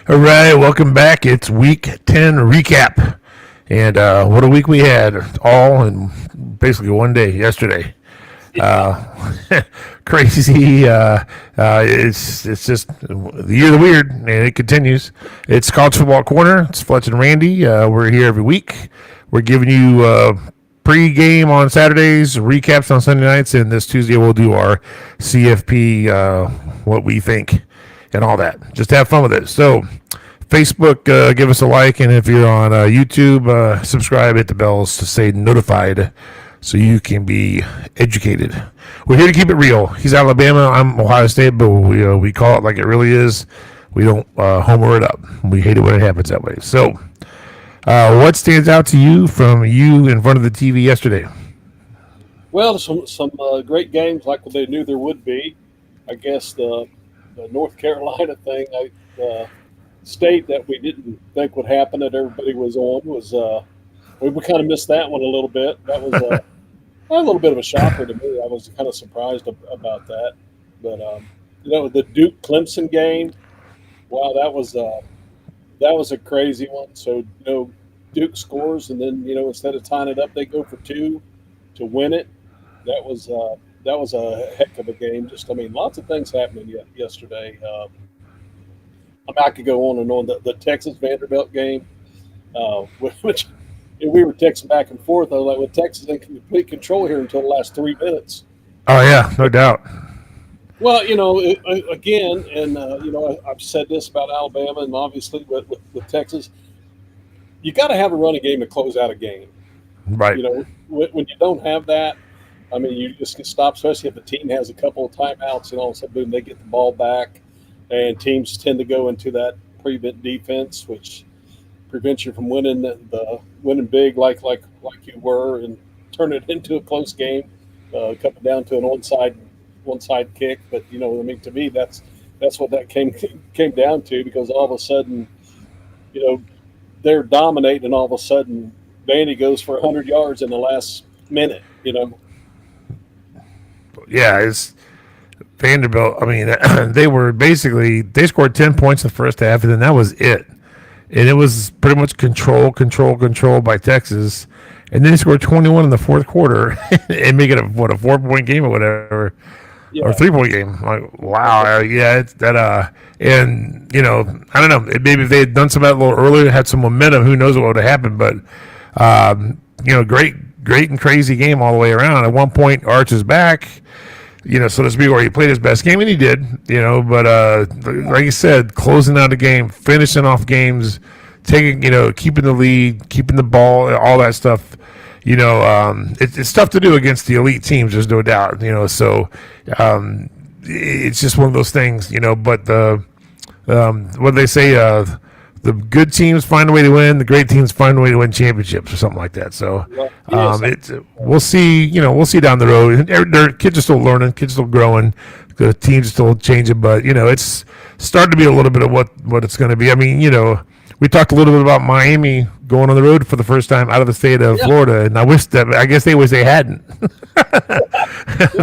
All right, welcome back. It's week 10 recap. And what a week we had, all in basically one day yesterday. Crazy. It's just the year of the weird, and it continues. It's College Football Corner. It's Fletch and Randy. We're here every week. We're giving you pre-game on Saturdays, recaps on Sunday nights, and this Tuesday we'll do our CFP, what we think, and all that. Just have fun with it. So, Facebook, give us a like, and if you're on YouTube, subscribe, hit the bells to stay notified so you can be educated. We're here to keep it real. He's Alabama, I'm Ohio State, but we call it like it really is. We don't homer it up. We hate it when it happens that way. So, what stands out to you from you in front of the TV yesterday? Well, some great games like they knew there would be. I guess the North Carolina thing, state that we didn't think would happen that everybody was on was we kind of missed that one a little bit. That was a little bit of a shocker to me. I was kind of surprised about that. But the Duke Clemson game, wow, that was a crazy one. So Duke scores, and then instead of tying it up, they go for two to win it. That was a heck of a game. Lots of things happening yesterday. I could go on and on. The Texas Vanderbilt game, which we were texting back and forth. I was like, with Texas in complete control here until the last 3 minutes. Oh, yeah, no doubt. Well, again, and, I've said this about Alabama, and obviously with Texas, you got to have a running game to close out a game. Right. When you don't have that, you just get stopped, especially if the team has a couple of timeouts, and all of a sudden, boom, they get the ball back. And teams tend to go into that prevent defense, which prevents you from winning winning big like you were, and turn it into a close game, coming down to an onside kick. But to me, that's what that came down to, because all of a sudden, they're dominating, and all of a sudden, Vandy goes for 100 yards in the last minute. Yeah, it's Vanderbilt. they scored 10 points in the first half, and then that was it. And it was pretty much control by Texas. And then they scored 21 in the fourth quarter and make it a 4-point game or whatever, or a 3-point game. Like, wow, yeah, it's that. And I don't know. Maybe if they had done some of that a little earlier, had some momentum, who knows what would have happened. But great and crazy game all the way around. At one point, Arch is back, so to speak, where he played his best game, and he did, but like you said, closing out the game, finishing off games, taking, keeping the lead, keeping the ball, all that stuff, it's tough to do against the elite teams, there's no doubt, so it's just one of those things, but what they say, the good teams find a way to win. The great teams find a way to win championships, or something like that. So, we'll see. We'll see down the road. Their kids are still learning. Kids are still growing. The teams are still changing. But it's starting to be a little bit of what it's going to be. We talked a little bit about Miami going on the road for the first time out of the state of Florida, and I guess they wish they hadn't. I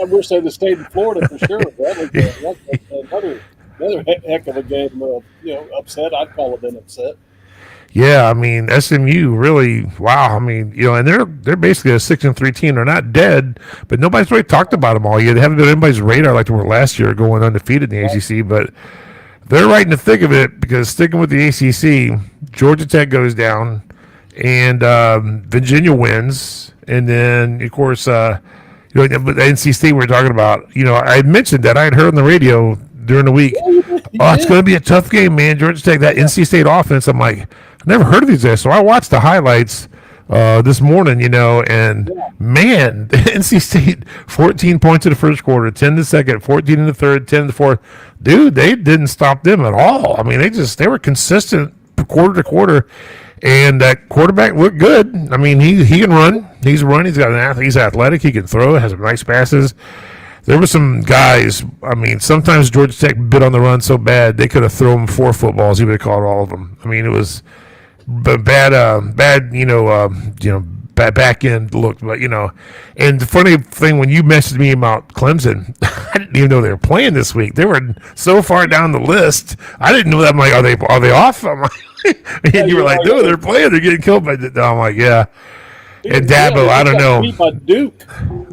wish they'd have stayed in Florida for sure. That was another heck of a game, upset. I'd call it an upset. Yeah, SMU really, wow. And they're basically a 6-3 team. They're not dead, but nobody's really talked about them all year. They haven't been on anybody's radar like they were last year, going undefeated in the ACC. But they're right in the thick of it, because sticking with the ACC, Georgia Tech goes down, and Virginia wins, and then of course, but NC State we're talking about. I had mentioned that I had heard on the radio during the week. It's going to be a tough game, man. Georgia Tech, that NC State offense. I'm like, I've never heard of these guys. So I watched the highlights this morning, and man, NC State, 14 points in the first quarter, 10 in the second, 14 in the third, 10 in the fourth. Dude, they didn't stop them at all. They were consistent quarter to quarter. And that quarterback looked good. He can run. He's got an athlete. He's athletic. He can throw. Has some nice passes. There were some guys, sometimes Georgia Tech bit on the run so bad they could have thrown 4 footballs. He would have caught all of them. It was bad, back end looked, but and the funny thing when you messaged me about Clemson, I didn't even know they were playing this week. They were so far down the list. I didn't know that. I'm like, are they off? I'm like, and you were like, no, they're playing. They're getting killed by. I'm like, yeah. And Dabo, I don't know. Beat by Duke.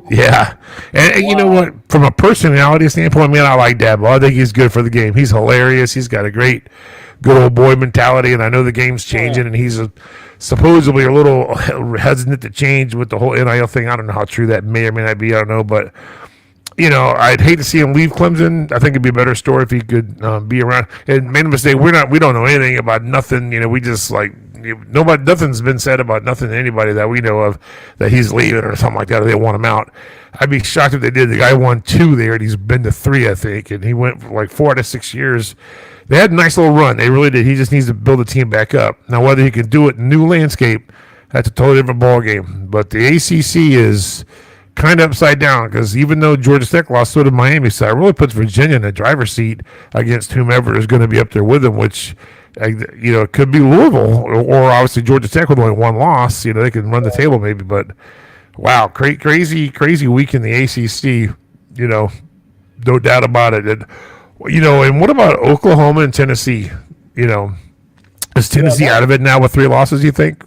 Yeah, and you know what? From a personality standpoint, man, I like Dabo. I think he's good for the game. He's hilarious. He's got a great, good old boy mentality, and I know the game's changing, and he's supposedly a little hesitant to change with the whole NIL thing. I don't know how true that may or may not be. I don't know, but I'd hate to see him leave Clemson. I think it'd be a better story if he could be around. And made a mistake. We don't know anything about nothing. We just nothing's been said about nothing to anybody that we know of that he's leaving or something like that, or they want him out. I'd be shocked if they did. The guy won 2 there, and he's been to 3, I think, and he went for like 4 out of 6 years. They had a nice little run. They really did. He just needs to build the team back up. Now, whether he can do it in new landscape, that's a totally different ball game. But the ACC is kind of upside down because even though Georgia Tech lost, so did Miami. So it really puts Virginia in the driver's seat against whomever is going to be up there with them, which it could be Louisville or obviously Georgia Tech with only 1 loss. They can run the table maybe, but wow, crazy week in the ACC. No doubt about it. And what about Oklahoma and Tennessee? Is Tennessee out of it now with 3 losses? You think?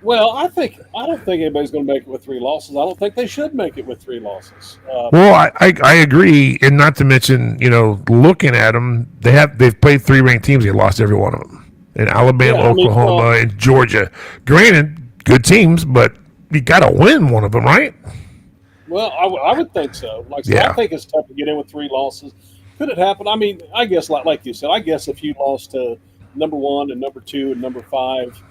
Well, I don't think anybody's going to make it with 3 losses. I don't think they should make it with 3 losses. Well, I agree, and not to mention, looking at them, they've played 3 ranked teams. They lost every one of them. In Alabama, Oklahoma, and Georgia. Granted, good teams, but you got to win one of them, right? Well, I would think so. I think it's tough to get in with 3 losses. Could it happen? I mean, I guess like you said, I guess if you lost to number 1 and number 2 and number 5.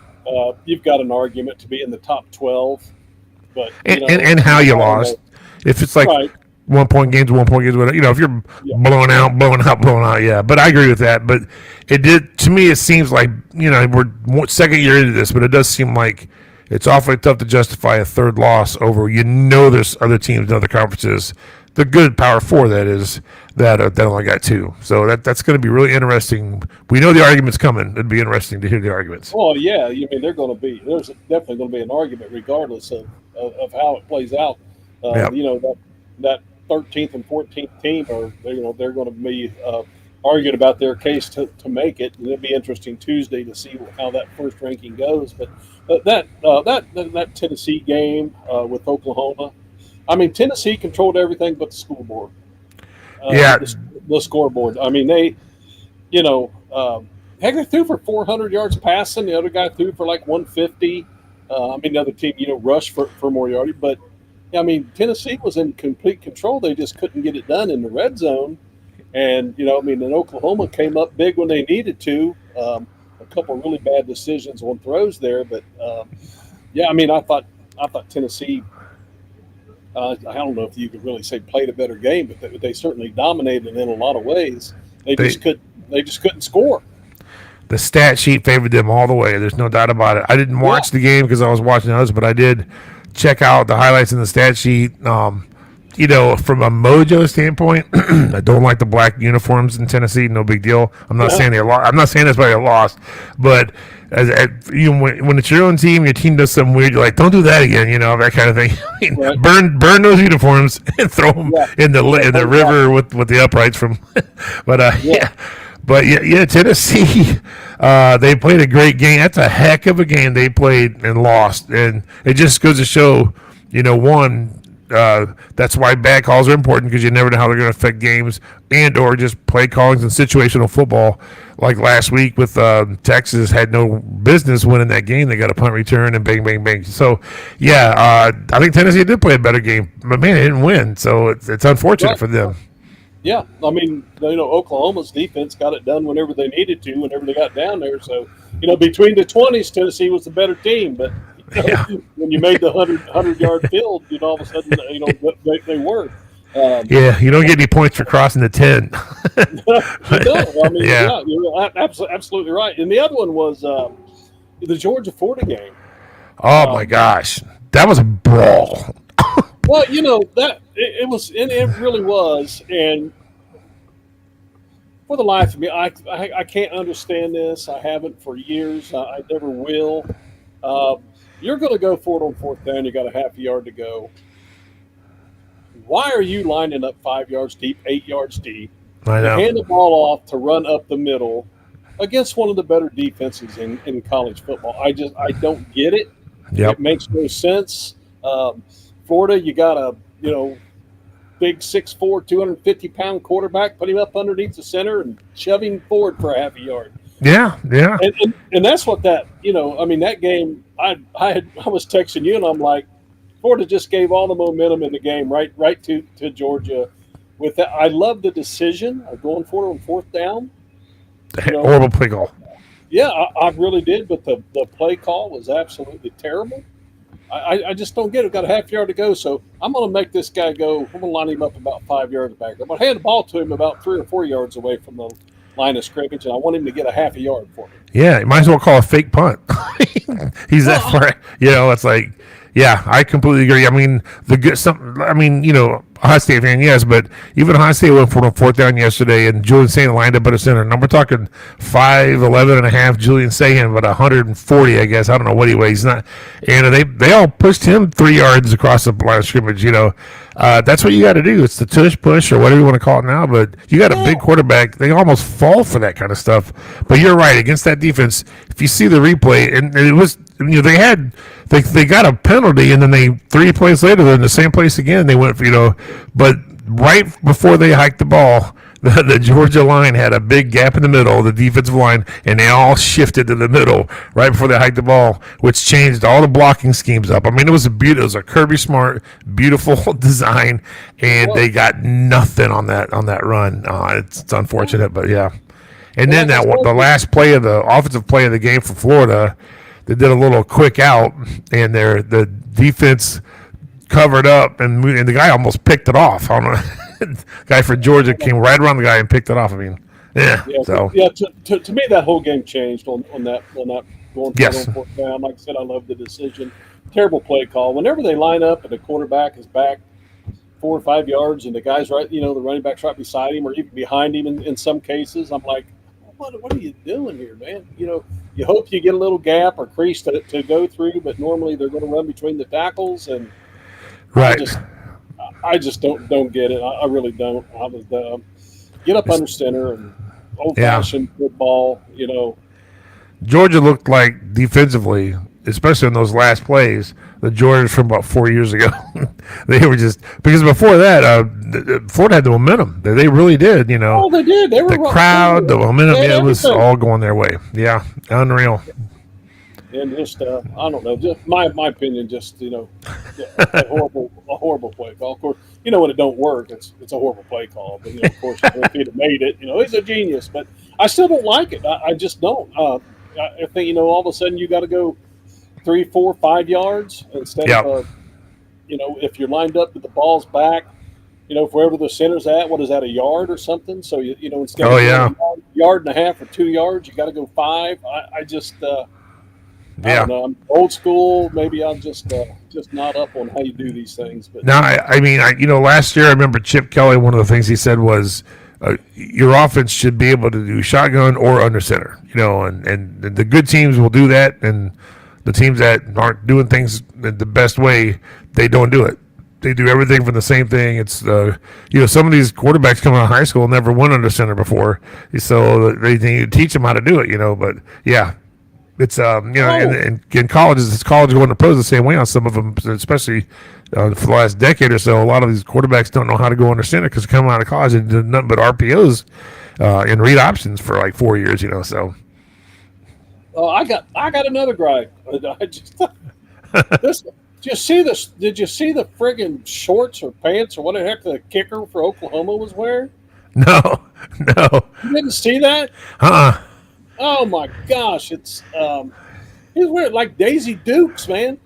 You've got an argument to be in the top 12, but and how you lost. If it's like 1-point games, whatever. If you're blown out, yeah. But I agree with that. But it did to me. It seems like we're second year into this, but it does seem like it's awfully tough to justify a 3rd loss over. There's other teams in other conferences. The good Power 4 that only got 2. So that's going to be really interesting. We know the argument's coming. It'd be interesting to hear the arguments. Well, yeah, there's definitely going to be an argument regardless of how it plays out. That 13th and 14th team they're going to be arguing about their case to make it. And it'll be interesting Tuesday to see how that first ranking goes. But that Tennessee game with Oklahoma. I mean, Tennessee controlled everything but the school board. The scoreboard. I mean, they threw for 400 yards passing. The other guy threw for like 150. The other team, rushed for more yardage. But, Tennessee was in complete control. They just couldn't get it done in the red zone. And, and Oklahoma came up big when they needed to. A couple of really bad decisions on throws there. But, I thought Tennessee – I don't know if you could really say played a better game, but they certainly dominated in a lot of ways. They just couldn't score. The stat sheet favored them all the way. There's no doubt about it. I didn't watch the game because I was watching others, but I did check out the highlights in the stat sheet. From a mojo standpoint, I don't like the black uniforms in Tennessee. No big deal. I'm not saying they lost. I'm not saying that's why they lost, but when it's your own team, your team does something weird. You're like, don't do that again. That kind of thing. Burn those uniforms and throw them in the river with the uprights from. But Tennessee, they played a great game. That's a heck of a game they played and lost, and it just goes to show, that's why bad calls are important because you never know how they're going to affect games and or just play callings and situational football. Like last week with Texas had no business winning that game. They got a punt return and bang, bang, bang. So, I think Tennessee did play a better game, but man, they didn't win. So it's unfortunate for them. Yeah, Oklahoma's defense got it done whenever they needed to, whenever they got down there. So, between the 20s, Tennessee was the better team, but. When you made the 100-yard field, all of a sudden, they were. You don't get any points for crossing the 10. You're absolutely right. And the other one was the Georgia-Florida game. Oh my gosh, that was a brawl. Well, that it was, and it really was. And for the life of me, I can't understand this. I haven't for years. I never will. you're going to go for it on fourth down. You got a half a yard to go. Why are you lining up 5 yards deep, 8 yards deep? I You know. hand the ball off to run up the middle against one of the better defenses in college football. I don't get it. Yep. It makes no sense. Florida, you got a big 6'4", 250-pound quarterback. Put him up underneath the center and shove him forward for a half a yard. Yeah. Yeah. And that's what that that game. I was texting you and I'm like, Florida just gave all the momentum in the game right to Georgia. With that, I love the decision of going for it on fourth down. Horrible play call. Yeah, I really did, but the play call was absolutely terrible. I just don't get it. We've got a half yard to go, so I'm going to make this guy go. I'm going to line him up about 5 yards back. I'm going to hand the ball to him about 3 or 4 yards away from the line of scrimmage, and I want him to get a half a yard for me. Yeah, you might as well call a fake punt. He's that far. It's like, yeah, I completely agree. I mean, Ohio State fan, yes, but even Ohio State went for a fourth down yesterday, and Julian Sagan lined up at a center. And we're talking 5'11" and a half. Julian Sagan, about 140, I guess. I don't know what he weighs. Not, and they all pushed him 3 yards across the line of scrimmage. That's what you got to do. It's the tush push or whatever you want to call it now. But you got a big quarterback; they almost fall for that kind of stuff. But you're right, against that defense. If you see the replay, and it was, they got a penalty, and then 3 plays later they're in the same place again. They went for but right before they hiked the ball, the Georgia line had a big gap in the middle, the defensive line, and they all shifted to the middle right before they hiked the ball, which changed all the blocking schemes up. I mean, it was a Kirby Smart, beautiful design, and they got nothing on that run. It's unfortunate, but yeah. And then the last play of the offensive play of the game for Florida, they did a little quick out, and the defense covered up, and the guy almost picked it off. I don't know. Guy for Georgia came right around the guy and picked it off. I mean, So to me, that whole game changed on that going for Yes. on fourth down. Like I said, I love the decision. Terrible play call. Whenever they line up and the quarterback is back 4 or 5 yards, and the guy's right, the running back's right beside him or even behind him in some cases, I'm like, what are you doing here, man? You hope you get a little gap or crease to go through, but normally they're going to run between the tackles, and right. I just don't get it. I really don't. I was get up under center and old fashioned football. Georgia looked like defensively, especially in those last plays, the Georgia from about 4 years ago. They were just because before that, Florida had the momentum. They really did. Oh, they did. They were the crowd, the momentum. It was all going their way. Yeah, unreal. And just I don't know. Just my opinion. Just a horrible play call. Of course, when it don't work, it's a horrible play call. But of course, if he'd have made it, he's a genius. But I still don't like it. I just don't. I think all of a sudden you got to go 3, 4, 5 yards instead of if you're lined up with the ball's back, wherever the center's at. What is that, a yard or something? So instead of a yard and a half or 2 yards, you got to go 5. I just. I don't know. I'm old school. Maybe I'm just not up on how you do these things. But no, I mean, last year I remember Chip Kelly. One of the things he said was, your offense should be able to do shotgun or under center. And the good teams will do that, and the teams that aren't doing things the best way, they don't do it. They do everything from the same thing. It's some of these quarterbacks coming out of high school never went under center before, so they need to teach them how to do it. But yeah. It's in colleges, it's college going to pros the same way on some of them, especially for the last decade or so. A lot of these quarterbacks don't know how to go under center because coming out of college and did nothing but RPOs and read options for like 4 years. So. Oh, I got another gripe. I just this. Did you see this? Did you see the friggin' shorts or pants or what the heck the kicker for Oklahoma was wearing? No. You didn't see that? Oh my gosh, it's he's wearing like Daisy Dukes, man.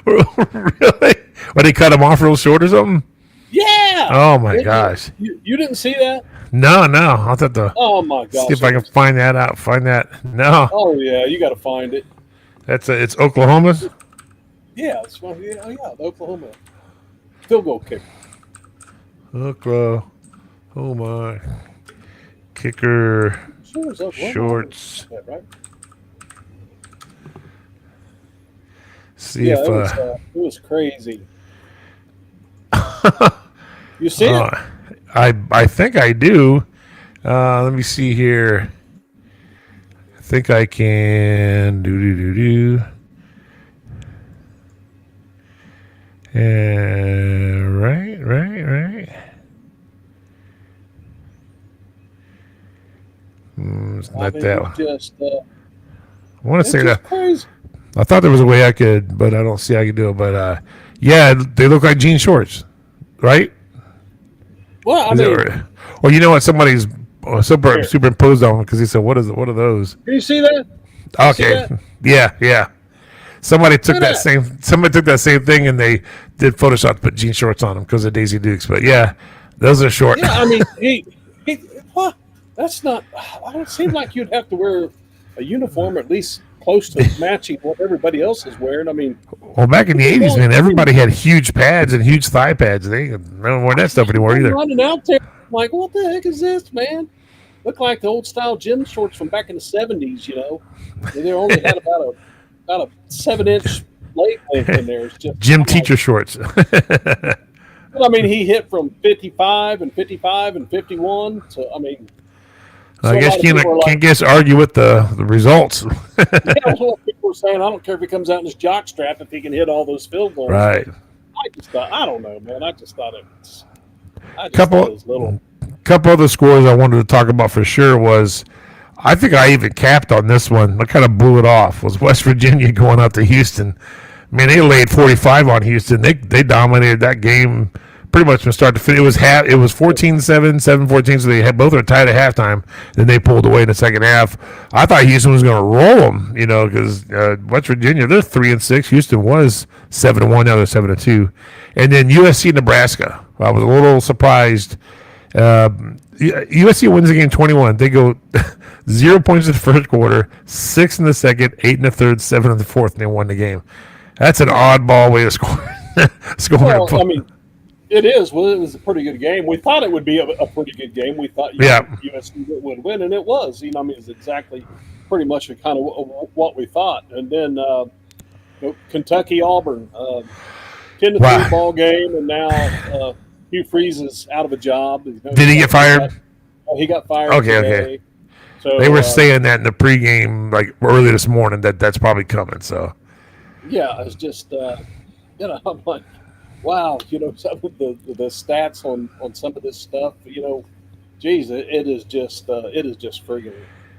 Really? When they cut him off real short or something? Yeah. Oh my gosh. You didn't see that? No. I'll have to. Oh my gosh. See if I can find that out. Find that. No. Oh yeah, you got to find it. It's Oklahoma's. Yeah, it's the Oklahoma field goal kicker. Oklahoma kicker. Sure, Shorts. Right? See Yeah, if it was crazy. You see it? I think I do. Let me see here. I think I can do. Right. It's not that one. Just I want to it's say just that. crazy. I thought there was a way I could, but I don't see how I could do it. But yeah, they look like jean shorts, right? Well, I Is mean, that right? Or you know what? Somebody's here, superimposed on them because he said, "What is it? What are those?" can you see that? You see Okay, that? yeah. Somebody took Look at that same. Somebody took that same thing and they did Photoshop to put jean shorts on them because of Daisy Dukes. But yeah, those are short. Yeah, I mean, he what? That's not. I don't seem like you'd have to wear a uniform at least close to matching what everybody else is wearing. I mean, Well, back in the people '80s, going, man, everybody had huge pads and huge thigh pads. They don't wear that stuff anymore I'm either. running out there. I'm like, what the heck is this, man? Look like the old style gym shorts from back in the '70s. You know, they only had about a 7-inch leg length in there. It's just Gym I'm teacher shorts. Well, I mean, he hit from 55 and 55 and 51. So, I mean, I so a guess lot of you people are can't like, guess argue with the results. yeah, that's what people were saying. I don't care if he comes out in his jock strap if he can hit all those field goals. Right. I just thought, I don't know, man. I just thought it Couple was little. couple other scores I wanted to talk about for sure was I think I even capped on this one. I kind of blew it off. Was West Virginia going out to Houston? Man, they laid 45 on Houston. They dominated that game pretty much from start to finish. It was 14-7, 7-14, so they both were tied at halftime. Then they pulled away in the second half. I thought Houston was going to roll them, because West Virginia, they're 3-6. Houston was 7-1. Now they're 7-2. And then USC Nebraska. I was a little surprised. USC wins the game 21. They go 0 points in the first quarter, 6 in the second, 8 in the third, 7 in the fourth, and they won the game. That's an oddball way to score. Well, I mean, it is. Well, it was a pretty good game. We thought it would be a pretty good game. We thought USC would win, and it was. It was exactly pretty much kind of what we thought. And then Kentucky Auburn, 10-3 ball game, and now Hugh Freeze is out of a job. Did he get fired? He got fired. Okay. So they were saying that in the pregame, like early this morning, that's probably coming. So yeah, it's just I'm like, wow, some of the stats on some of this stuff, geez, it is just friggin',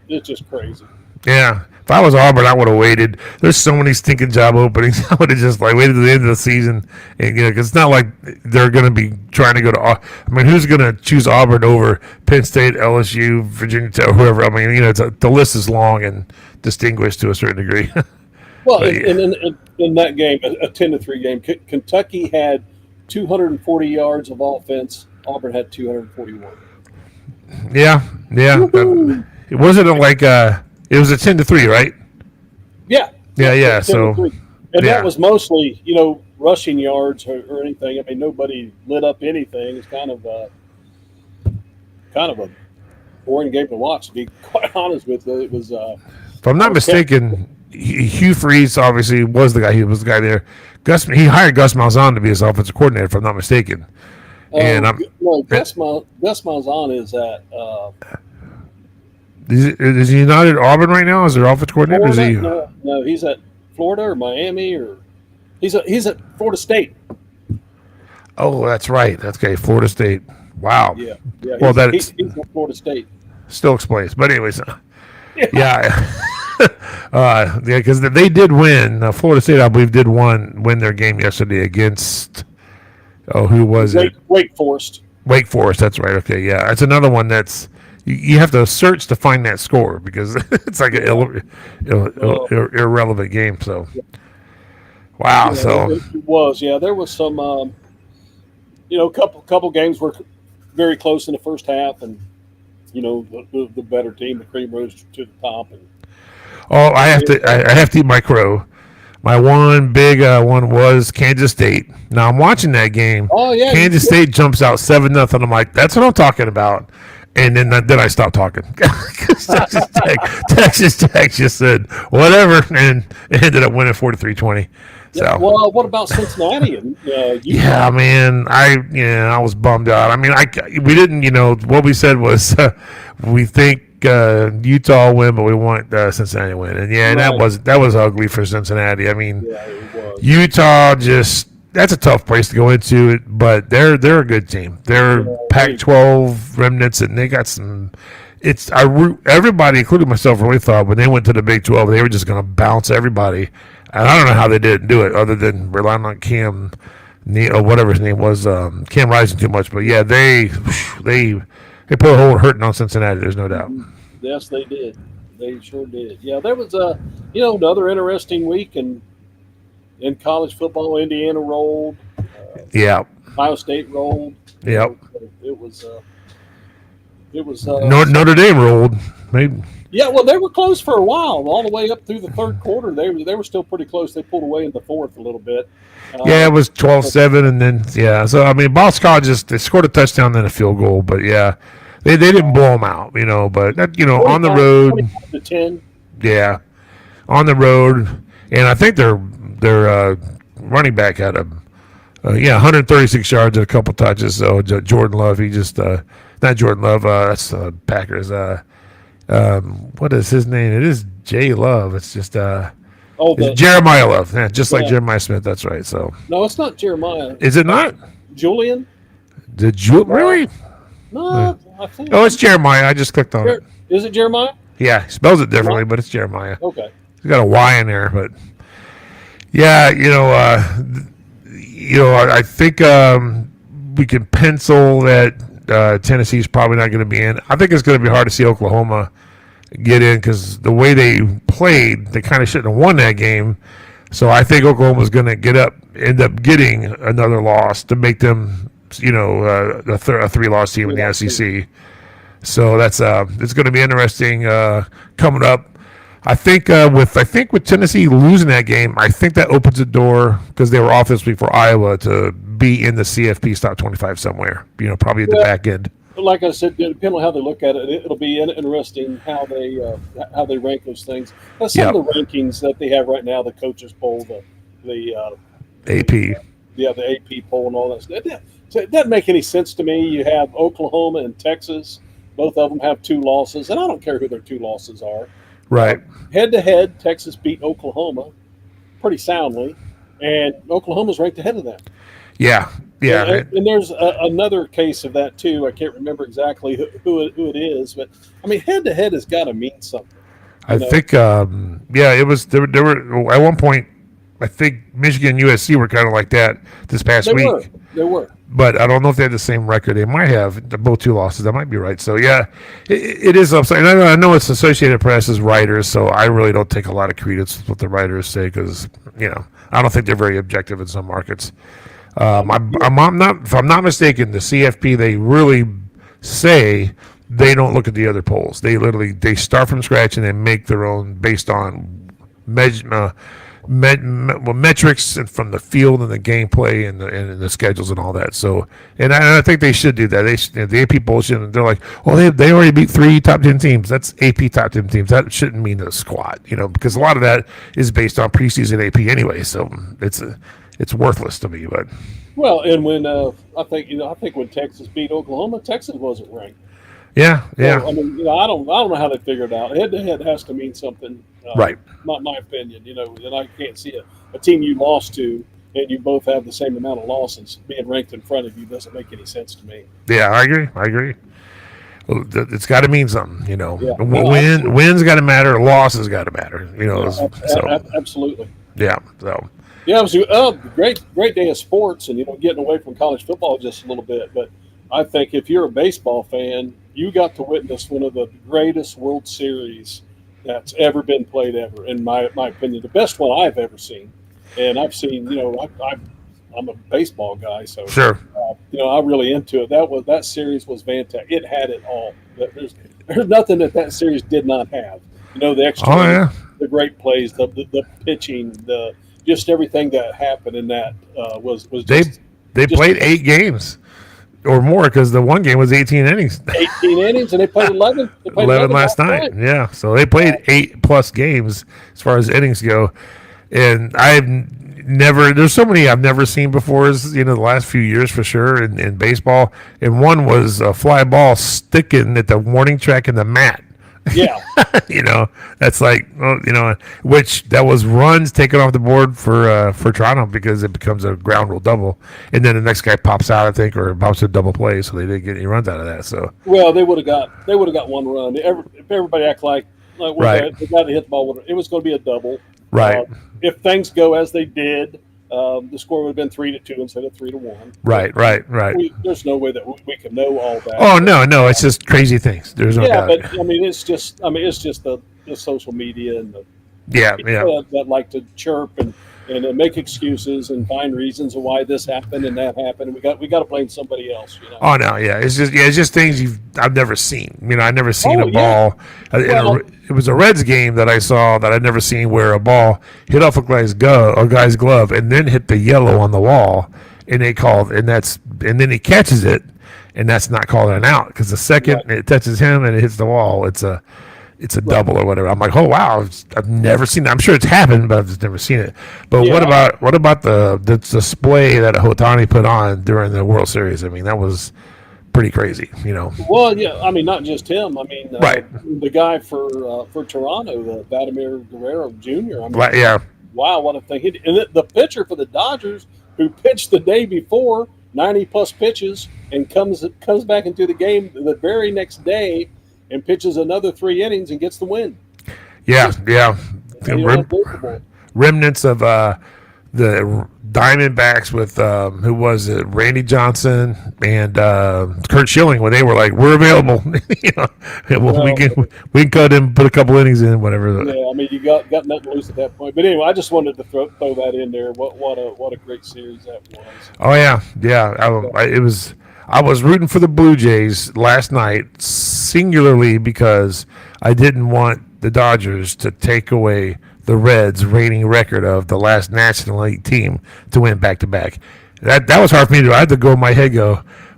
it's just crazy. Yeah, if I was Auburn, I would have waited. There's so many stinking job openings. I would have just waited to the end of the season, and because it's not like they're going to be trying to go to. I mean, who's going to choose Auburn over Penn State, LSU, Virginia Tech, whoever? I mean, the list is long and distinguished to a certain degree. Well, in that game, a 10-3 game, Kentucky had 240 yards of offense. Auburn had 241. Yeah. It wasn't like it was a 10-3, right? Yeah. So, and that was mostly rushing yards or anything. I mean, nobody lit up anything. It's kind of a boring game to watch. To be quite honest with you, it was. If I'm not mistaken, Hugh Freeze obviously was the guy. He was the guy there. He hired Gus Malzahn to be his offensive coordinator, if I'm not mistaken. And Gus Malzahn is at. Is he not at Auburn right now? Is their offensive coordinator? Florida? No, he's at Florida or Miami or he's at Florida State. Oh, that's right. That's okay. Florida State. Wow. Yeah. Well, he's at Florida State. Still explains. But anyways, yeah. Because they did win. Florida State, I believe, did win their game yesterday against. Oh, who was it? Wake Forest. Wake Forest. That's right. Okay, yeah, it's another one that's you have to search to find that score because it's like an irrelevant game. So, wow. Yeah, so it was. Yeah, there was some. Couple games were very close in the first half, and the better team, the cream rose to the top. And I have to eat my crow. My one big one was Kansas State. Now I'm watching that game. Oh yeah, Kansas State jumps out 7-0. I'm like, that's what I'm talking about. And then I stopped talking. Texas Tech just said whatever, and ended up winning 43-20. Yeah. So Well, what about Cincinnati and Utah? yeah, man, I was bummed out. I mean, we didn't, what we said was we think Utah will win, but we want Cincinnati to win, and yeah, Right. that was ugly for Cincinnati. I mean, Yeah, it was. Utah just that's a tough place to go into it, but they're a good team. They're Yeah, Pac-12 remnants, and they got some. Everybody, including myself, really thought when they went to the Big 12 they were just going to bounce everybody, and I don't know how they didn't do it other than relying on Cam, or whatever his name was, Cam Rising too much. But yeah, they put a whole hurting on Cincinnati. There's no doubt. Yes, they did. They sure did. Yeah, there was another interesting week in college football. Indiana rolled. Yeah, Ohio State rolled. Yep. It was. Notre Dame rolled. Maybe. Yeah, well, they were close for a while, all the way up through the third quarter. They were still pretty close. They pulled away in the fourth a little bit. Yeah, it was 12-7, and then yeah. So I mean, Boston College they scored a touchdown then a field goal, but yeah, they didn't blow them out, But that, on the road, 25-10. yeah, on the road, and I think their running back had 136 yards and a couple touches. So Jordan Love, he just not Jordan Love. That's Packers. What is his name? It is Jay Love. It's just it's Jeremiah Love. Yeah, just like Jeremiah Smith. That's right. So no, it's not Jeremiah. Is it not? Julian? Really? No, I think. Oh, it's Jeremiah. I just clicked on it. Is it Jeremiah? Yeah, he spells it differently, but it's Jeremiah. Okay. He's got a Y in there, but yeah, I think we can pencil that Tennessee's probably not going to be in. I think it's going to be hard to see Oklahoma get in because the way they played, they kind of shouldn't have won that game. So I think Oklahoma's going to end up getting another loss to make them, a three-loss team in the SEC. So that's it's going to be interesting coming up. I think with Tennessee losing that game, I think that opens the door because they were off this week for Iowa to be in the CFP top 25 somewhere. Probably at the back end. Like I said, depending on how they look at it, it'll be interesting how they rank those things. Some of the rankings that they have right now, the coaches poll, the AP, the AP poll, and all that stuff. It doesn't make any sense to me. You have Oklahoma and Texas; both of them have 2 losses, and I don't care who their 2 losses are. Right. Head to head, Texas beat Oklahoma pretty soundly, and Oklahoma's ranked ahead of them. Yeah. And there's another case of that too. I can't remember exactly who it is, but I mean, head to head has got to mean something. I think, it was. There were at one point. I think Michigan and USC were kind of like that this past week. They were. But I don't know if they had the same record. They might have both 2 losses. That might be right. So yeah, it is upsetting. I know it's Associated Press's writers, so I really don't take a lot of credence with what the writers say because I don't think they're very objective in some markets. If I'm not mistaken, the CFP they really say they don't look at the other polls. They start from scratch and they make their own based on metrics and from the field and the gameplay and the schedules and all that. So, and I think they should do that. The AP bullshit. They're like, they already beat 3 top 10 teams. That's AP top 10 teams. That shouldn't mean a squat, because a lot of that is based on preseason AP anyway. So it's worthless to me. But and when I think when Texas beat Oklahoma, Texas wasn't ranked. Yeah. So, I mean, I don't know how they figure it out. Head to head has to mean something. Right. My opinion, and I can't see a team you lost to and you both have the same amount of losses being ranked in front of you doesn't make any sense to me. Yeah, I agree. It's got to mean something, Yeah. Wins got to matter, losses got to matter, Absolutely. Yeah. So. Yeah, it was a great day of sports, and getting away from college football just a little bit. But I think if you're a baseball fan, you got to witness one of the greatest World Series that's ever been played ever, in my opinion, the best one I've ever seen. And I've seen, I'm a baseball guy, so sure. I'm really into it. That series was fantastic. It had it all. There's nothing that series did not have. The extra, the great plays, the pitching, just everything that happened in that was just. They played 8 games. Or more, because the one game was 18 innings. 18 innings, and they played 11. They played 11 last night. Yeah, so they played 8+ games as far as innings go. And never. There's so many I've never seen before. Is the last few years for sure in baseball. And one was a fly ball sticking at the warning track in the mat. Yeah. That's like, which that was runs taken off the board for Toronto because it becomes a ground rule double, and then the next guy pops out, I think, or pops a double play, so they didn't get any runs out of that. So Well, they would have got one run. If everybody act like Right. the guy that hit the ball, it was going to be a double. right, If things go as they did, the score would have been 3-2 instead of 3-1. right. There's no way that we can know all that. Oh no, it's just crazy things. There's no Yeah, doubt. but I mean, it's just the social media and the Yeah. people that like to chirp and make excuses and find reasons of why this happened and that happened. And we got to blame somebody else. Oh no, yeah. It's just things I've never seen. I've never seen Oh, a ball. It was a Reds game that I saw that I'd never seen where a ball hit off a guy's glove and then hit the yellow on the wall, and they called, and then he catches it, and that's not called an out because the second it touches him and it hits the wall, it's a double or whatever. I'm like, oh wow, I've never seen that. I'm sure it's happened, but I've just never seen it. But Yeah. what about the display that Otani put on during the World Series? I mean, that was pretty crazy. Well, yeah, I mean, not just him. I mean, Right. the guy for Toronto, Vladimir Guerrero Jr. I mean, Yeah, wow, what a thing! And the pitcher for the Dodgers, who pitched the day before 90+ pitches, and comes back into the game the very next day and pitches another 3 innings and gets the win. yeah. Unbelievable. Remnants of the Diamondbacks with who was it? Randy Johnson and Kurt Schilling when they were like, "We're available." we can cut him, put a couple innings in, whatever. Yeah, I mean, you got nothing to lose at that point. But anyway, I just wanted to throw that in there. What a great series that was. Oh yeah. I was rooting for the Blue Jays last night, singularly because I didn't want the Dodgers to take away the Reds' reigning record of the last National League team to win back to back. That was hard for me to do. I had to go in my head,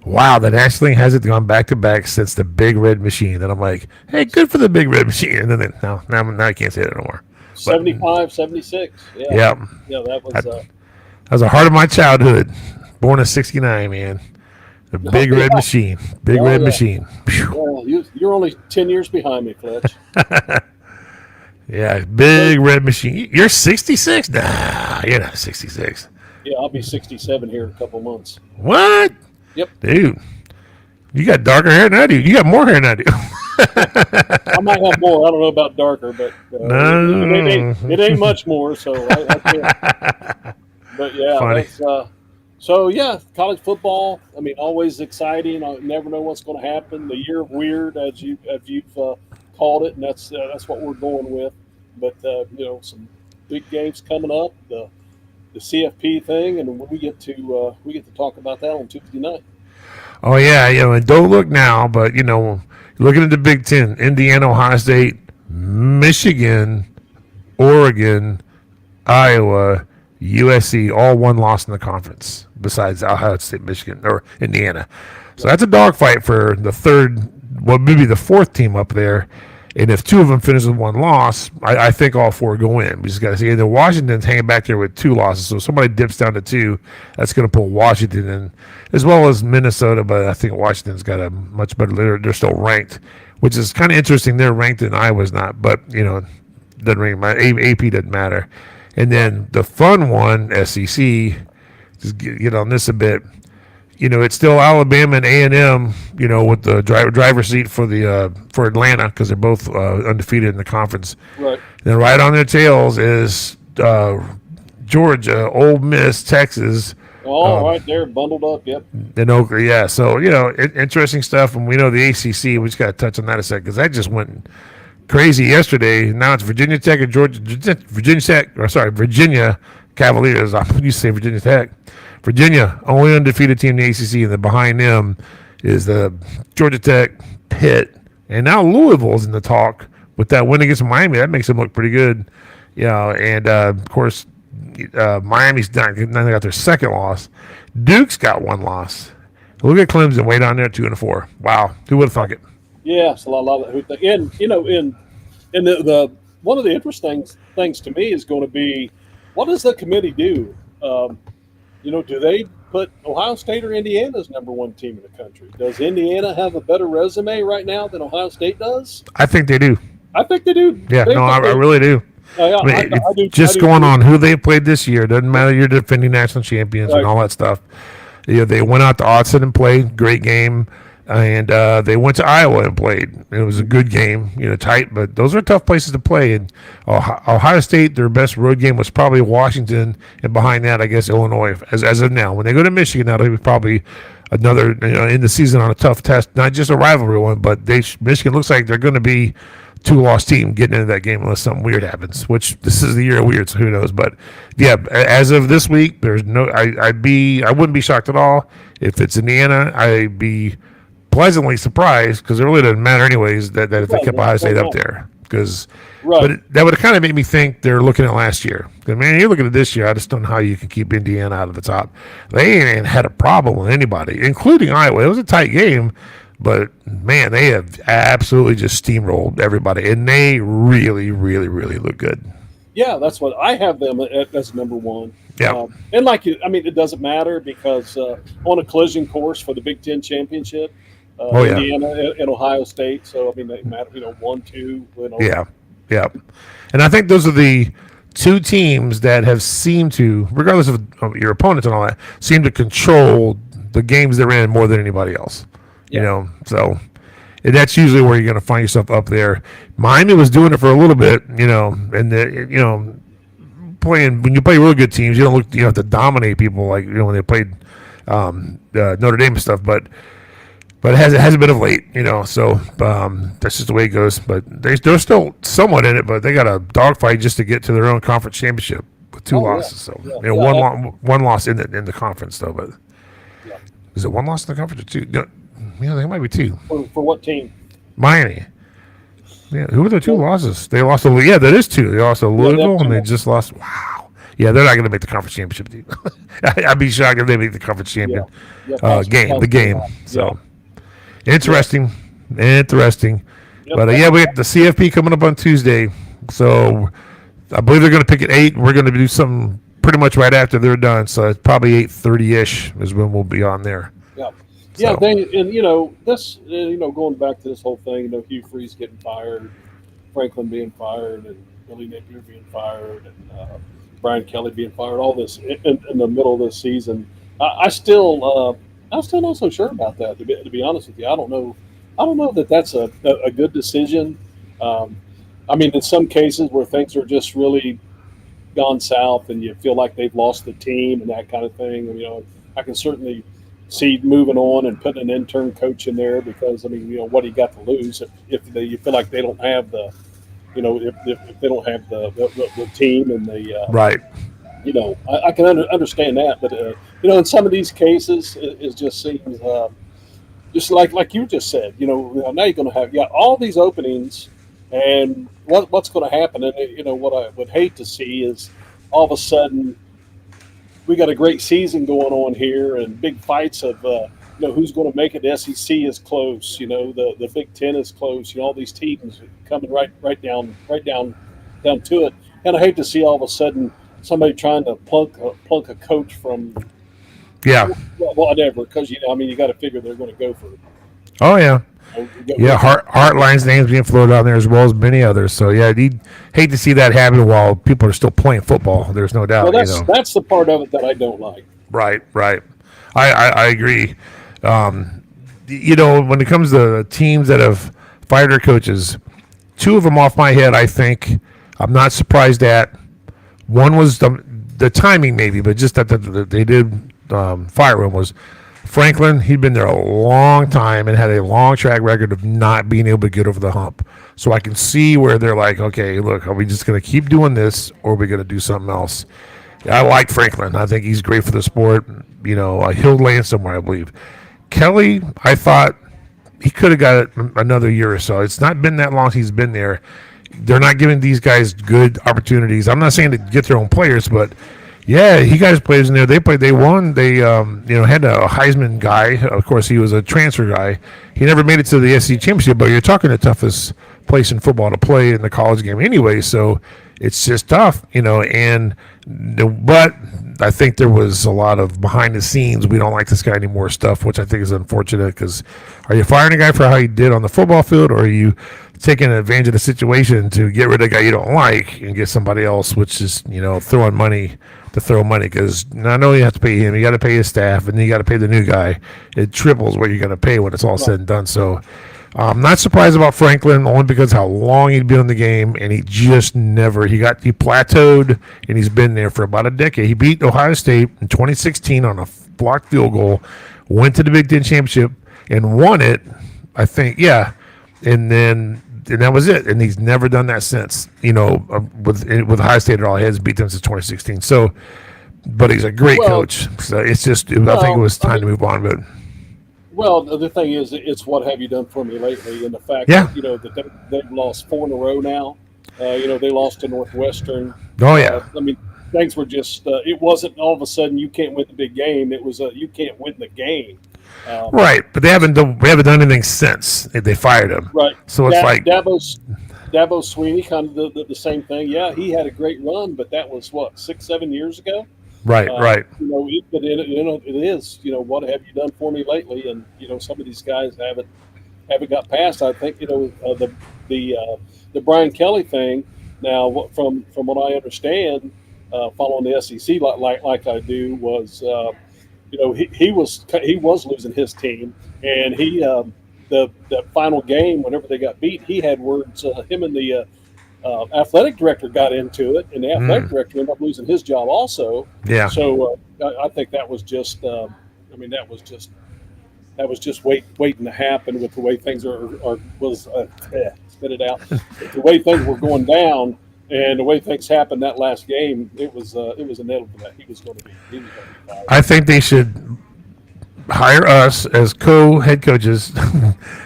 wow, the National League hasn't gone back to back since the Big Red Machine. And I'm like, hey, good for the Big Red Machine. And then now I can't say that no more. 75, 76. Yeah. Yeah, that was. That was a heart of my childhood. Born in '69, man. The Big Red Machine. Big Red Machine. Well, you're only 10 years behind me, Fletch. Yeah, Big Red Machine. You're 66? Nah, you're not 66. Yeah, I'll be 67 here in a couple months. What? Yep. Dude, you got darker hair than I do. You got more hair than I do. I might have more. I don't know about darker, but it ain't much more. So I can't. But yeah, Funny. that's. So yeah, college football. I mean, always exciting. I never know what's going to happen. The year of weird, as you've called it, and that's what we're going with. But some big games coming up. The CFP thing, and we get to talk about that on Tuesday night. Oh, yeah, and don't look now, but, looking at the Big Ten, Indiana, Ohio State, Michigan, Oregon, Iowa, USC, all one loss in the conference, besides Ohio State, Michigan, or Indiana. So that's a dogfight for the third, well, maybe the fourth team up there. And if two of them finish with one loss, I think all four go in. We just got to see. And Washington's hanging back there with 2 losses. So if somebody dips down to 2, that's going to pull Washington in, as well as Minnesota. But I think Washington's got a much better. They're still ranked, which is kind of interesting. They're ranked and Iowa's not. But, doesn't really matter. AP doesn't matter. And then the fun one, SEC, just get on this a bit. It's still Alabama and A&M, with the driver's seat for Atlanta because they're both undefeated in the conference. Right. Then right on their tails is Georgia, Ole Miss, Texas. All right there, bundled up. Yep. And Oakley, yeah. So interesting stuff, and we know the ACC. We just got to touch on that a second because that just went crazy yesterday. Now it's Virginia Tech and Virginia Cavaliers. I used to say Virginia Tech. Virginia, only undefeated team in the ACC, and then behind them is the Georgia Tech, Pitt, and now Louisville's in the talk with that win against Miami. That makes them look pretty good, And of course, Miami's not. Now they got their second loss. Duke's got 1 loss. Look at Clemson way down there, 2-4. Wow, who would have thunk it? Yeah, it's a lot of that. And the one of the interesting things to me is going to be what does the committee do? Do they put Ohio State or Indiana as number one team in the country? Does Indiana have a better resume right now than Ohio State does? I think they do. I think they do. Yeah, no, I really do. I do. Just going on who they played this year. Doesn't matter. You're defending national champions and all that stuff. They went out to Autzen and played. Great game. And they went to Iowa and played. It was a good game, tight, but those are tough places to play. And Ohio State, their best road game was probably Washington, and behind that, I guess, Illinois, as of now. When they go to Michigan, that'll be probably another, in the season on a tough test, not just a rivalry one, but Michigan looks like they're going to be two-loss team getting into that game unless something weird happens, which this is the year of weird, so who knows. But, yeah, as of this week, there's no – I wouldn't be shocked at all. If it's Indiana, I'd be – pleasantly surprised because it really doesn't matter anyways that if they kept Ohio State up there because but that would kind of make me think they're looking at last year. Because, man, you're looking at this year. I just don't know how you can keep Indiana out of the top. They ain't had a problem with anybody, including Iowa. It was a tight game, but man, they have absolutely just steamrolled everybody, and they really, really, really look good. Yeah, that's what I have them as number one. Yeah, and it doesn't matter because on a collision course for the Big Ten championship. Indiana and Ohio State. So, they matter, 1, 2. Yeah. And I think those are the two teams that have seemed to, regardless of your opponents and all that, seem to control the games they're in more than anybody else. Yeah. So that's usually where you're going to find yourself up there. Miami was doing it for a little bit, and playing when you play really good teams, you don't have to dominate people like when they played Notre Dame and stuff, but it hasn't been of late, so that's just the way it goes. But they're still somewhat in it, but they got a dogfight just to get to their own conference championship with 2 losses. So one loss in the conference though. But is it 1 loss in the conference or 2? No, there might be 2. For what team? Miami. Yeah, who were the 2 losses? They lost to that is 2. They lost to Louisville and they just lost. Wow. Yeah, they're not going to make the conference championship team. I'd be shocked if they make the conference champion game. So. Interesting. Yep. But we have the CFP coming up on Tuesday, so I believe they're going to pick at 8. We're going to do something pretty much right after they're done, so it's probably 8:30ish is when we'll be on there. Yeah, yeah. This going back to this whole thing, Hugh Freeze getting fired, Franklin being fired, and Billy Napier being fired, and Brian Kelly being fired. All this in the middle of this season. I'm still not so sure about that. To be honest with you, I don't know that that's a good decision. In some cases where things are just really gone south, and you feel like they've lost the team and that kind of thing. I can certainly see moving on and putting an intern coach in there because what do you got to lose if you feel like they don't have the, if they don't have the team and the right. I can understand that, but in some of these cases, it just seems just like you just said. Now you're going to have all these openings, and what's going to happen? And what I would hate to see is all of a sudden we got a great season going on here, and big fights of who's going to make it. The SEC is close. The Big Ten is close. All these teams coming right down to it, and I hate to see all of a sudden somebody trying to plunk a coach from whatever, because you got to figure they're going to go for it. Oh yeah, Hartline's name's being floated out there as well as many others. So you'd hate to see that happen while people are still playing football. There's no doubt. Well, that's the part of it that I don't like. Right. I agree. When it comes to teams that have fired their coaches, 2 of them off my head, I think I'm not surprised at. One was the timing maybe, but just that they did fire him was Franklin. He'd been there a long time and had a long track record of not being able to get over the hump. So I can see where they're like, okay, look, are we just going to keep doing this or are we going to do something else? I like Franklin. I think he's great for the sport. He'll land somewhere, I believe. Kelly, I thought he could have got another year or so. It's not been that long he's been there. They're not giving these guys good opportunities. I'm not saying to get their own players, but he got his players in there. They played. They won. They had a Heisman guy. Of course, he was a transfer guy. He never made it to the SEC championship. But you're talking the toughest place in football to play in the college game anyway. So it's just tough, and but I think there was a lot of behind the scenes, we don't like this guy anymore stuff, which I think is unfortunate because are you firing a guy for how he did on the football field, or are you taking advantage of the situation to get rid of a guy you don't like and get somebody else, which is, throwing money to throw money, because not only you have to pay him, you got to pay his staff, and then you got to pay the new guy. It triples what you're going to pay when it's all said and done. So I'm not surprised about Franklin, only because how long he'd been in the game, and he just never he plateaued, and he's been there for about a decade. He beat Ohio State in 2016 on a blocked field goal, went to the Big Ten championship and won it, I think. Yeah, and that was it. And he's never done that since. With Ohio State at all, he hasn't beat them since 2016. So, but he's a great coach. So it's just I think it was time to move on. But well, the thing is, it's what have you done for me lately, and the fact that that they've lost 4 in a row now. They lost to Northwestern. Oh yeah. I mean, things were just. It wasn't all of a sudden you can't win the big game. It was you can't win the game. Right, but they haven't done anything since they fired him. Right. So it's like Dabo Sweeney, kind of the same thing. Yeah, he had a great run, but that was 6-7 years ago. Right, right. But it is. What have you done for me lately? And some of these guys haven't got past. I think the Brian Kelly thing. Now, from what I understand, following the SEC like I do, was he was losing his team, and the final game whenever they got beat, he had words. Him and the athletic director got into it, and the athletic director ended up losing his job also. Yeah. So I think that was just. That was just waiting to happen with the way things spit it out. The way things were going down, and the way things happened that last game, it was inevitable that he was going to be fired. I think they should hire us as co-head coaches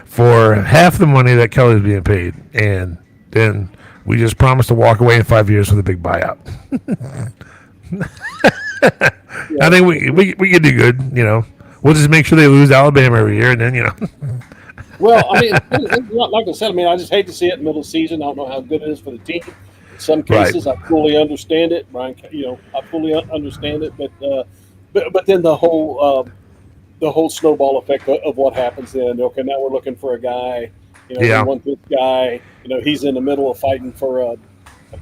for half the money that Kelly's being paid, and then we just promise to walk away in 5 years with a big buyout. I think we can do good. We'll just make sure they lose Alabama every year, and then Well, like I said, I just hate to see it in the middle of the season. I don't know how good it is for the team. In some cases, I fully understand it, Brian. I fully understand it, but then the whole snowball effect of what happens then. Okay, now we're looking for a guy. We want this guy. He's in the middle of fighting for a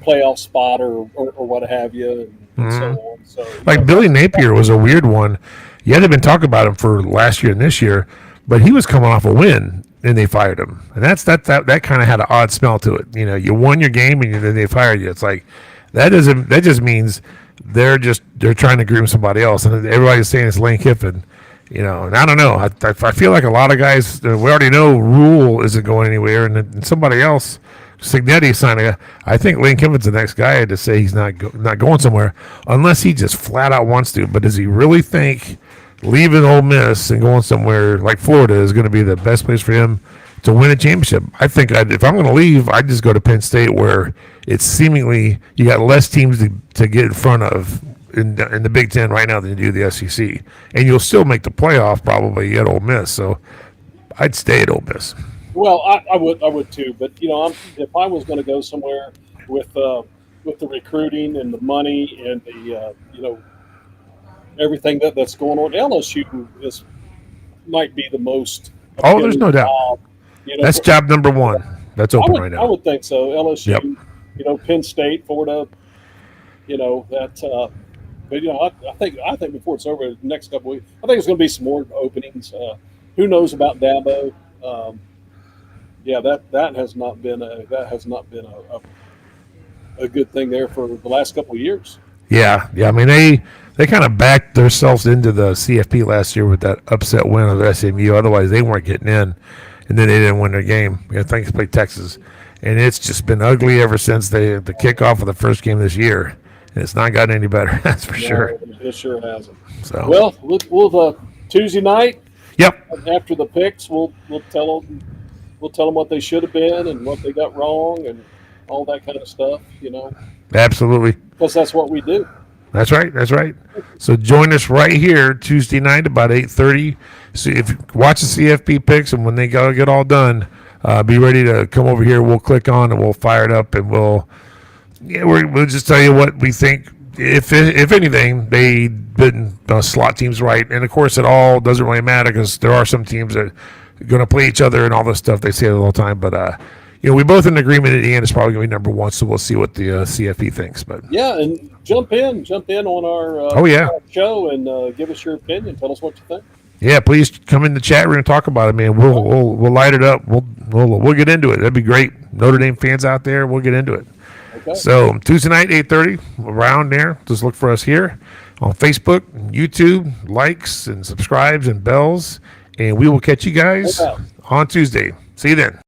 playoff spot or what have you, and so on. So Billy Napier was a weird one. You had been talking about him for last year and this year, but he was coming off a win and they fired him, and that kind of had an odd smell to it. You won your game and then they fired you. It's like that just means they're trying to groom somebody else, and everybody's saying it's Lane Kiffin. And I don't know. I feel like a lot of guys, we already know Rule isn't going anywhere, and somebody else, Signetti signing. I think Lane Kiffin's the next guy to say he's not going somewhere unless he just flat out wants to. But does he really think leaving Ole Miss and going somewhere like Florida is going to be the best place for him to win a championship? I think if I'm going to leave, I'd just go to Penn State, where it's seemingly you got less teams to get in front of in the Big Ten right now than you do the SEC, and you'll still make the playoff probably at Ole Miss. So I'd stay at Ole Miss. Well, I would too. But if I was going to go somewhere with the recruiting and the money and the everything that's going on, LSU might be the most. Oh, there's no doubt. That's job number one. That's open right now. I would think so. LSU, Penn State, Florida. That. But I think before it's over, the next couple of weeks, I think there's going to be some more openings. Who knows about Dabo? That has not been a good thing there for the last couple of years. Yeah. They kind of backed themselves into the CFP last year with that upset win of SMU. Otherwise, they weren't getting in, and then they didn't win their game. I think they played Texas, and it's just been ugly ever since the kickoff of the first game this year. And it's not gotten any better, that's for sure. It sure hasn't. So well, we'll Tuesday night. Yep. After the picks, we'll tell them what they should have been and what they got wrong and all that kind of stuff. Absolutely. Because that's what we do. That's right. So join us right here Tuesday night about 8:30. So if you watch the CFP picks, and when they get all done, be ready to come over here. We'll click on and we'll fire it up, and we'll Yeah, we'll just tell you what we think. If anything, they didn't slot teams right, and of course, it all doesn't really matter because there are some teams that are going to play each other and all this stuff. They say it all the time, but we both in agreement at the end is probably going to be number one. So we'll see what the CFE thinks. But yeah, and jump in on our show and give us your opinion. Tell us what you think. Yeah, please come in the chat room and talk about it, man. We'll light it up. We'll get into it. That'd be great. Notre Dame fans out there, we'll get into it. Okay. So Tuesday night, 8:30, around there. Just look for us here on Facebook, YouTube, likes and subscribes and bells, and we will catch you guys on Tuesday. See you then.